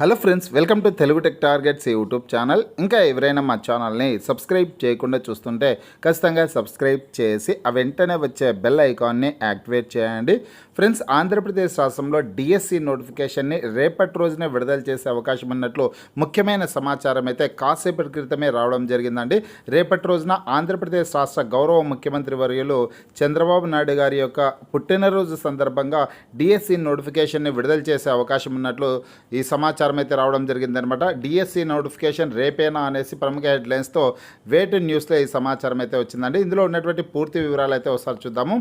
Hello friends, welcome to Telugu tech targets YouTube channel. ఇంకా ఎవరైనా మా ఛానల్ని సబ్స్క్రైబ్ చేయకుండా చూస్తుంటే ఖచ్చితంగా సబ్స్క్రైబ్ చేసి ఆ వెంటనే వచ్చే బెల్ ఐకాన్ని యాక్టివేట్ చేయండి. ఫ్రెండ్స్, ఆంధ్రప్రదేశ్ రాష్ట్రంలో డిఎస్సి నోటిఫికేషన్ని రేపటి రోజునే విడుదల చేసే అవకాశం ఉన్నట్లు ముఖ్యమైన సమాచారం అయితే కాసేపటి క్రితమే రావడం జరిగిందండి. రేపటి రోజున ఆంధ్రప్రదేశ్ రాష్ట్ర గౌరవ ముఖ్యమంత్రి వర్యులు చంద్రబాబు నాయుడు గారి యొక్క పుట్టినరోజు సందర్భంగా డిఎస్సి నోటిఫికేషన్ని విడుదల చేసే అవకాశం ఉన్నట్లు ఈ సమాచారం అయితే రావడం జరిగిందనమాట. డిఎస్సి నోటిఫికేషన్ రేపేనా అనేసి ప్రముఖ హెడ్లైన్స్తో వేట్ న్యూస్లో ఈ సమాచారం అయితే వచ్చిందండి. ఇందులో ఉన్నటువంటి పూర్తి వివరాలు అయితే ఒకసారి చూద్దాము.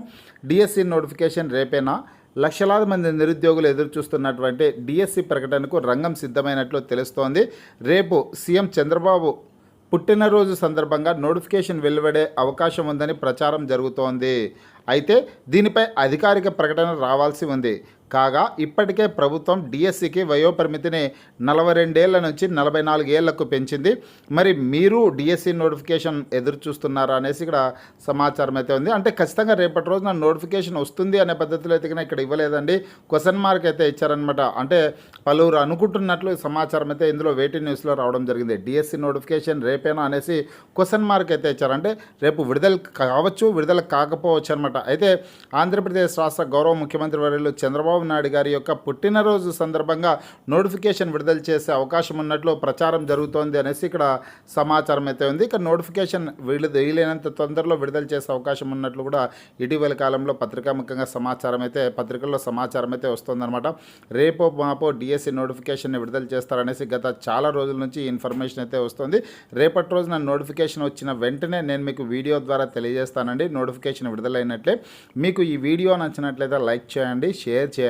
డిఎస్సి నోటిఫికేషన్ రేపేనా, లక్షలాది మంది నిరుద్యోగులు ఎదురు చూస్తున్నటువంటి డిఎస్సి ప్రకటనకు రంగం సిద్ధమైనట్లు తెలుస్తోంది. రేపు సీఎం చంద్రబాబు పుట్టినరోజు సందర్భంగా నోటిఫికేషన్ వెలువడే అవకాశం ఉందని ప్రచారం జరుగుతోంది. అయితే దీనిపై అధికారిక ప్రకటన రావాల్సి ఉంది. కాగా ఇప్పటికే ప్రభుత్వం డిఎస్సికి వయోపరిమితిని 42 ఏళ్ల నుంచి 44 ఏళ్లకు పెంచింది. మరి మీరు డిఎస్సి నోటిఫికేషన్ ఎదురు చూస్తున్నారా అనేసి ఇక్కడ సమాచారం అయితే ఉంది. అంటే ఖచ్చితంగా రేపటి రోజున నోటిఫికేషన్ వస్తుంది అనే పద్ధతిలో అయితే ఇక్కడ ఇవ్వలేదండి. క్వశ్చన్ మార్క్ అయితే ఇచ్చారనమాట. అంటే పలువురు అనుకుంటున్నట్లు సమాచారం అయితే ఇందులో వేటి న్యూస్లో రావడం జరిగింది. డిఎస్సి నోటిఫికేషన్ రేపేనా అనేసి క్వశ్చన్ మార్క్ అయితే ఇచ్చారు. అంటే రేపు విడుదల కావచ్చు, విడుదల కాకపోవచ్చు అనమాట. అయితే ఆంధ్రప్రదేశ్ రాష్ట్ర గౌరవ ముఖ్యమంత్రి వర్యులు చంద్రబాబు నాయుడు గారి యొక్క పుట్టినరోజు సందర్భంగా నోటిఫికేషన్ విడుదల చేసే అవకాశం ఉన్నట్లు ప్రచారం జరుగుతోంది అనేసి ఇక్కడ సమాచారం అయితే ఉంది. ఇక నోటిఫికేషన్ వీలైనంత తొందరలో విడుదల చేసే అవకాశం ఉన్నట్లు కూడా ఇటీవల కాలంలో పత్రికాముఖంగా పత్రికల్లో సమాచారం అయితే వస్తుందన్నమాట. రేపో మాపో డిఎస్సి నోటిఫికేషన్ విడుదల చేస్తారనేసి గత చాలా రోజుల నుంచి ఇన్ఫర్మేషన్ అయితే వస్తుంది. రేపటి రోజున నోటిఫికేషన్ వచ్చిన వెంటనే నేను మీకు వీడియో ద్వారా తెలియజేస్తానండి. నోటిఫికేషన్ విడుదలైనట్లే. మీకు ఈ వీడియో నచ్చినట్లయితే లైక్ చేయండి, షేర్ చేయండి.